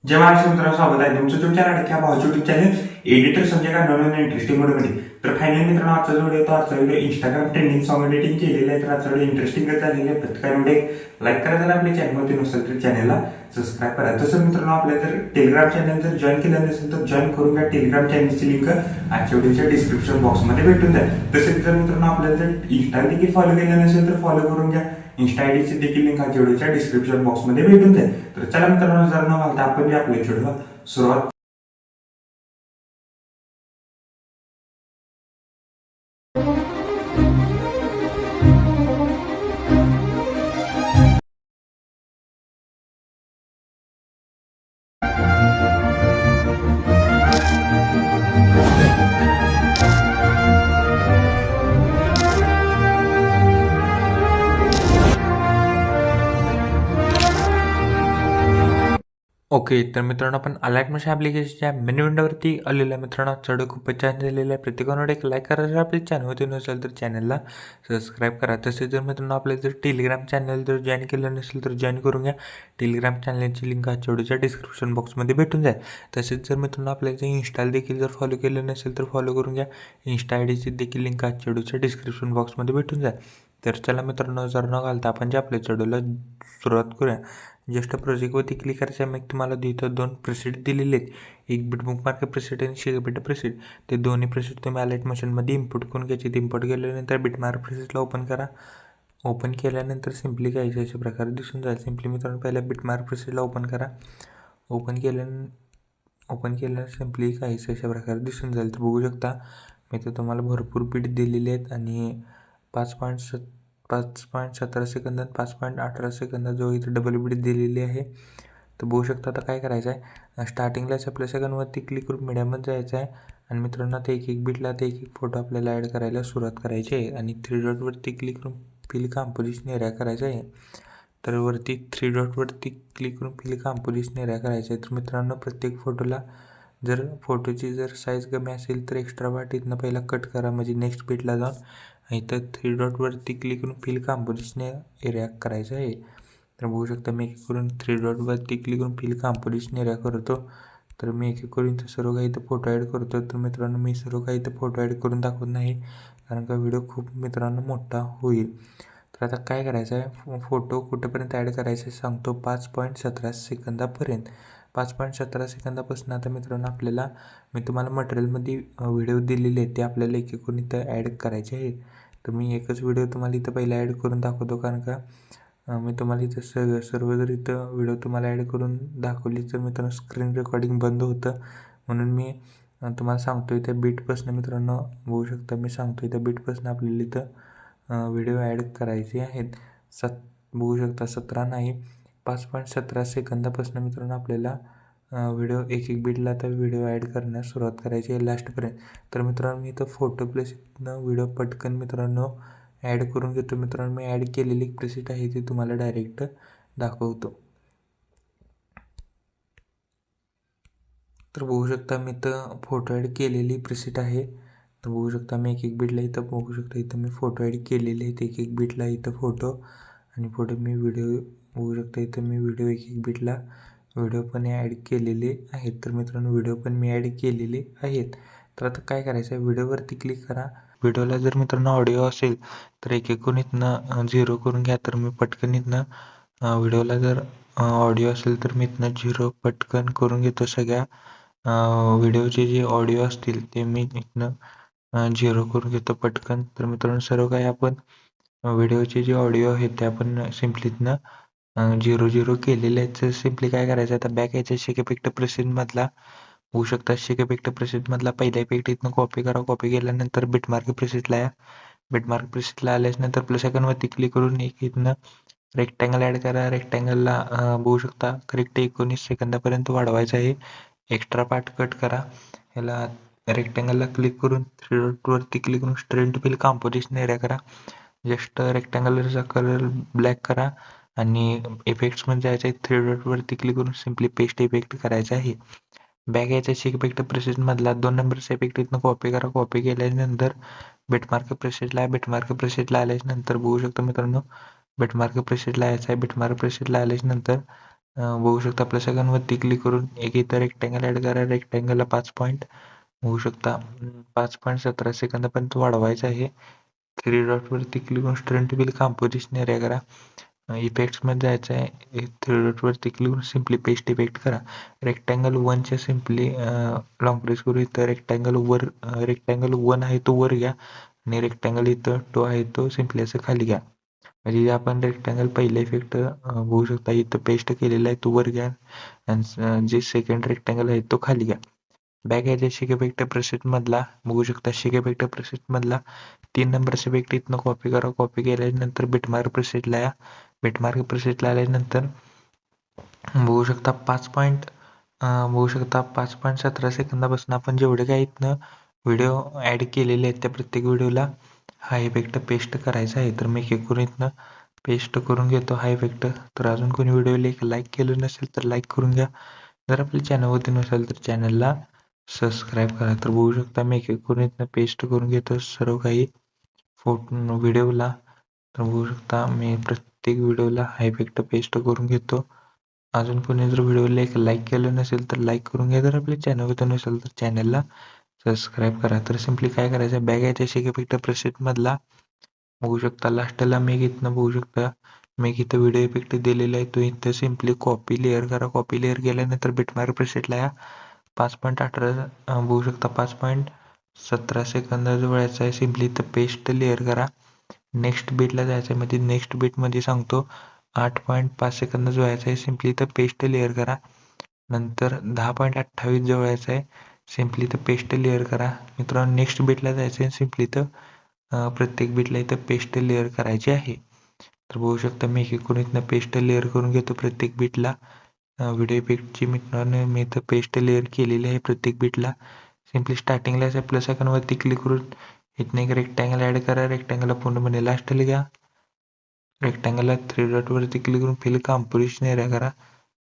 जय महाराष्ट्र मित्रांनो, स्वागत आहे तुमचं तुमच्या लाडक्या भावाच्या युट्यूब चॅनल एडिटर संजय का नवीन इंटरेस्टिंग व्हिडिओमध्ये. तर फायनली मित्रांनो, आजचा video Instagram trending song editing केलेलं आहे. तर आजचा व्हिडिओ इंटरेस्टिंग झालेलं आहे. प्रत्येकाने लाईक करा, जर आपल्या चॅनलमध्ये नसेल तर चॅनलला सबस्क्राईब करा. तसं मित्रांनो, आपल्या जर टेलिग्राम चॅनल जर जॉईन केलं नसेल तर जॉईन करून घ्या. टेलिग्राम चॅनलची लिंक आजच्या व्हिडिओच्या डिस्क्रिप्शन बॉक्समध्ये भेटून जाईल. तसेच जर मित्रांनो आपल्याला जर इंस्टा देखील फॉलो केलं नसेल तर फॉलो करून घ्या. इंस्टा आयडीची देखील लिंक आजच्या व्हिडिओच्या डिस्क्रिप्शन बॉक्समध्ये भेटून जाईल. तर चला मित्रांनो, जर न घालता आपण आपल्या व्हिडिओला सुरुवात. ओके, तर मित्रांनो आपण अलाइटमेंट ॲप्लिकेशनच्या मेनू विंडोवरती आलेला मित्रांनो. चढ खूपच छान झालेलं आहे. प्रत्येकाने एक लाईक करा, जर आपल्या चॅनलवरती नसेल तर चॅनलला सबस्क्राईब करा. तसेच जर मित्रांनो आपल्या जर टेलिग्राम चॅनल जर जॉईन केलं नसेल तर जॉईन करून घ्या. टेलिग्राम चॅनलची लिंक आजच्या व्हिडिओच्या डिस्क्रिप्शन बॉक्समध्ये भेटून जाईल. तसेच जर मित्रांनो आपल्या जर इंस्टाला देखील जर फॉलो केलं नसेल तर फॉलो करून घ्या. इंस्टा आयडीची देखील लिंक आजच्या व्हिडिओच्या डिस्क्रिप्शन बॉक्समध्ये भेटून जाईल. तर चला मित्रांनो, जर न घालता आपण जे आपल्या चढूला सुरुवात करूया. जस्ट प्रोजेक्टवरती क्लिक करायचं आहे. मग तुम्हाला तिथं 2 प्रेसेट दिलेले आहेत. एक बुकमार्क प्रेसेट आणि शेगपेट प्रेसेट. ते दोन्ही प्रेसेट तुम्ही अलाइट मशीनमध्ये इम्पोर्ट करून घ्यायचे. इम्पोर्ट केल्यानंतर बिटमार्क प्रेसेटला ओपन करा. ओपन केल्यानंतर सिम्पली काय अशा प्रकारे दिसून जाईल. सिम्पली मित्रांनो पहिला बिटमार्क प्रेसेटला ओपन करा. ओपन केल्यानंतर सिम्पली काहीच अशा प्रकारे दिसून जाईल. तर बघू शकता मी तर तुम्हाला भरपूर बीट दिलेली आहेत आणि 5.17 सेकंद आणि 5.18 सेकंद जो इथे डबल बीट दिलेली आहे. तर बघू शकता. आता काय करायचं आहे, स्टार्टिंगलाच आपल्या सेकंडवरती क्लिक करून मीडियममध्ये जायचं आहे आणि मित्रांनो ते एक बीटला ते एक फोटो आपल्याला ॲड करायला सुरुवात करायची आहे आणि 3 डॉटवरती क्लिक करून फिल कंपोजिशन एरिया करायचा आहे. तर वरती 3 डॉटवरती क्लिक करून फिल कंपोजिशन एरिया करायचं आहे. तर मित्रांनो प्रत्येक फोटोला जर फोटोची जर साईज कमी असेल तर एक्स्ट्रा पार्ट इथनं पहिला कट करा, म्हणजे नेक्स्ट बीटला जाऊन इथं 3 डॉटवरती क्लिक करून फिल कंपोजिशन एरिया करायचं आहे. तर बघू शकता मी एक करून 3 डॉटवरती क्लिक करून फिल कंपोजिशन एरिया करतो. तर मी एक करून इथं सर्व काही इथं फोटो ॲड करतो. तर मित्रांनो मी सर्व काही इथं फोटो ॲड करून दाखवत नाही, कारण का व्हिडिओ खूप मित्रांनो मोठा होईल. तर आता काय करायचं आहे, फोटो कुठेपर्यंत ॲड करायचं आहे सांगतो. 5.17 सेकंदापर्यंत. 5.17 सेकंदापासून आता मित्रांनो आपल्याला मी तुम्हाला मटेरियलमध्ये व्हिडिओ दिलेले आहेत ते आपल्याला एक करून इथं ॲड करायचे आहे. तर मी एकच व्हिडिओ तुम्हाला इथं पहिला ॲड करून दाखवतो, कारण का मी तुम्हाला इथं सर्व जर इथं व्हिडिओ तुम्हाला ॲड करून दाखवली तर मित्रांनो स्क्रीन रेकॉर्डिंग बंद होतं. म्हणून मी तुम्हाला सांगतो इथं बीटपासून मित्रांनो बघू शकता. मी सांगतो इथं बीटपासून आपल्याला इथं व्हिडिओ ॲड करायचे आहेत. बघू शकता 17 नाही 5.17 सेकंदापासून मित्रांनो आपल्याला व्हिडिओ एक बीटला आता व्हिडिओ ॲड करण्यास सुरुवात करायची आहे लास्टपर्यंत. तर मित्रांनो मी इथं फोटो प्लेसनं व्हिडिओ पटकन मित्रांनो ॲड करून घेतो. मित्रांनो मी ॲड केलेली एक प्रेसेट आहे ती तुम्हाला डायरेक्ट दाखवतो. तर बघू शकता मी इथं फोटो ॲड केलेली प्रेसेट आहे. तर बघू शकता मी एक बीटला इथं बघू शकता इथं मी फोटो ॲड केलेले आहेत. एक बीटला इथं फोटो आणि फोटो मी व्हिडिओ बघू शकता. इथं मी व्हिडिओ एक बीटला व्हिडिओ पण ॲड केलेले आहेत. तर मित्रांनो व्हिडिओ पण मी ॲड केलेले आहेत. तर आता काय करायचं आहे, व्हिडिओवरती क्लिक करा. व्हिडिओला जर मित्रांनो ऑडिओ असेल तर एक एकूण इथनं 0 करून घ्या. तर मी पटकन इथनं व्हिडिओला जर ऑडिओ असेल तर मी इथनं 0 पटकन करून घेतो. सगळ्या व्हिडिओचे जे ऑडिओ असतील ते मी इथनं 0 करून घेतो पटकन. तर मित्रांनो सर्व काही आपण व्हिडिओचे जे ऑडिओ आहेत ते आपण सिम्पली इथनं 0 केलेले आहेत. तर सिम्पली काय करायचं, आता बॅक यायचं शेक इफेक्ट प्रेसेटमधला होऊ शकता. शेक इफेक्ट प्रेसेटमधला पहिला इफेक्ट इथनं कॉपी करा. कॉपी केल्यानंतर बिटमार्क प्रेसेटला या. बिटमार्क प्रेसेटला आल्यानंतर प्लस आयकॉनवरती क्लिक करून एक इथनं रेक्टँगल ॲड करा. रेक्टँगलला बघू शकता करेक्ट 19 सेकंदापर्यंत वाढवायचं आहे. एक्स्ट्रा पार्ट कट करा. ह्याला रेक्टँगलला क्लिक करून 3 डॉटवरती क्लिक करून स्ट्रेट फिल कंपोजिशन एरिया करा. जस्ट रेक्टँगलचा कलर ब्लॅक करा आणि इफेक्ट्समध्ये जायचं आहे. 3 डॉटवरती क्लिक करून सिम्पली पेस्ट इफेक्ट करायचा आहे. बॅक यायचा शेक इफेक्ट प्रेसेटमधला 2 नंबरचा इफेक्ट इथनं कॉपी करा. कॉपी केल्यानंतर बिटमार्क प्रेसेटला आल्यानंतर बघू शकता मित्रांनो बिटमार्क प्रेसेटला यायचं आहे. बिटमार्क प्रेसेटला आल्यानंतर बघू शकता प्लस आयकॉनवरती क्लिक करून एक इथं रेक्टँगल ॲड करा. रेक्टँगलला 5 पॉईंट बघू शकता 5.17 सेकंदापर्यंत वाढवायचं आहे. 3 डॉटवरती क्लिक करून स्ट्रेंथ व्हील कंपोजिशन एरिया करा. इफेक्ट्समध्ये जायचं आहे. 3 डॉटवरती क्लिक करून सिम्पली पेस्ट इफेक्ट करा. रेक्टँगल 1च्या सिम्पली लॉंग प्रेस करू. इथं रेक्टँगल 1 आहे तो वर घ्या आणि रेक्टँगल इथं 2 आहे तो सिम्पली असं खाली घ्या. म्हणजे आपण रेक्टँगल पहिला इफेक्ट बघू शकता इथं पेस्ट केलेला आहे तो वर घ्या आणि जे सेकंड रेक्टँगल आहे तो खाली घ्या. बॅक याच्या शेक इफेक्ट प्रेसेट मधला बघू शकता शेक इफेक्ट प्रेसेट मधला 3 नंबरचा इफेक्ट इथनं कॉपी करा. कॉपी केल्यानंतर बिटमार्क प्रेसेटला या. बिटमार्क प्रेसेटला आल्यानंतर बघू शकता 5.17 सेकंदापासून आपण जेवढे काही इथनं व्हिडिओ ॲड केलेले आहेत त्या प्रत्येक व्हिडिओला हा इफेक्ट पेस्ट करायचा आहे. तर मी एक करून इथनं पेस्ट करून घेतो हा इफेक्ट. तर अजून कोणी व्हिडिओला एक लाईक केलं नसेल तर लाईक करून घ्या. जर आपल्या चॅनलवरती नसेल तर चॅनलला सबस्क्राईब करा. तर बघू शकता मी एक करून इथनं पेस्ट करून घेतो सर्व काही फोटो व्हिडिओला. तर बघू शकता मी प्रत्येक व्हिडिओला हा इफेक्ट पेस्ट करून घेतो. अजून कोणी जर व्हिडिओला एक लाईक केलं नसेल तर लाईक करून घ्या. जर आपल्या चॅनलवरती नसेल तर चॅनलला सबस्क्राईब करा. तर सिम्पली काय करायचं बॅग याच्या शेक इफेक्ट प्रेसेट मधला बघू शकता लास्टला मी इथनं बघू शकता मी इथं व्हिडिओ इफेक्ट दिलेला आहे तो इथं सिम्पली कॉपी लेअर करा. कॉपी लेअर केल्यानंतर बिटमार्क प्रेसेटला या. 5.18 बघू शकता 5.17 सेकंद जवळचा आहे. सिम्पली इथं पेस्ट लेअर करा. नेक्स्ट बीटला जायचं आहे म्हणजे नेक्स्ट बीटमध्ये सांगतो 8.5 सेकंद जवळचा आहे. सिम्पली इथं पेस्ट लेअर करा. नंतर 10.28 जवळचा आहे. सिम्पली इथं पेस्ट लेअर करा. मित्रांनो नेक्स्ट बीटला जायचं आहे. सिम्पली इथं प्रत्येक बीटला इथं पेस्ट लेअर करायची आहे. तर बघू शकता मी एक करून इथनं पेस्ट लेअर करून घेतो प्रत्येक बीटला. व्हिडिओ इफेक्टची मित्रांनो मी इथं पेस्ट लेअर केलेली आहे प्रत्येक बीटला. सिम्पली स्टार्टिंगला असं प्लस आयकॉनवरती क्लिक करून इथनं एक रेक्टँगल ॲड करा. रेक्टँगलला पूर्णपणे लास्टला घ्या. रेक्टँगलला 3 डॉटवरती क्लिक करून फिल कंपोजिशन एरिया करा.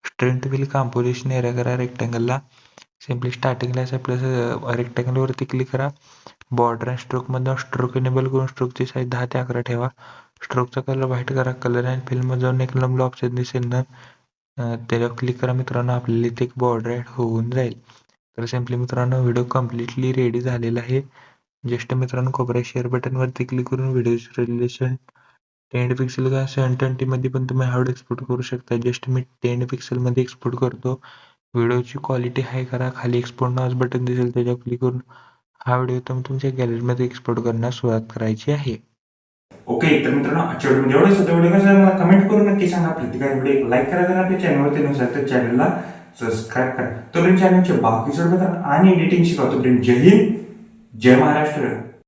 स्ट्रेंथ व्हील कंपोजिशन एरिया करा रेक्टँगलला. सिम्पली स्टार्टिंगला असं प्लस रेक्टँगलवरती क्लिक करा. बॉर्डर अँड स्ट्रोकमधून स्ट्रोक इनेबल करून स्ट्रोकची साईज 10 ते 11 ठेवा. स्ट्रोकचा कलर व्हाईट करा. कलर अँड फिलमध्ये जाऊन एक लंब ऑप्शन दिसेल ना त्याच्यावर क्लिक करा. मित्रांनो आपल्याला इथे एक बॉर्डर ॲड होऊन जाईल. तर सिम्पली मित्रांनो व्हिडिओ कम्प्लिटली रेडी झालेला आहे. जस्ट मित्रांनो कोपऱ्या शेअर बटनवरती क्लिक करून व्हिडिओचं रिलेशन 10 पिक्सेल का 720 मध्ये पण तुम्ही हार्ड एक्सपोर्ट करू शकता. जस्ट मी 10 पिक्सेल मध्ये एक्सपोर्ट करतो. व्हिडिओची क्वालिटी हाय करा. खाली एक्सपोर्ट नावाचं बटन दिसेल त्याच्यावर क्लिक करून हा व्हिडिओ तुम्ही तुमच्या गॅलरीमध्ये एक्सपोर्ट करण्यास सुरुवात करायची आहे. ओके तर मित्रांनो आजच्या व्हिडिओ एवढंच होतं. व्हिडिओ कसं मला कमेंट करून नक्की सांगा. प्रत्येकाने व्हिडिओ एक लाईक करा. जर आपल्या चॅनलवरती नसेल तर चॅनलला सबस्क्राईब करा. तोपर्यंत चॅनलचे बाकीचे बघा आणि एडिटिंग शिका. तोपर्यंत जय हिंद जय महाराष्ट्र.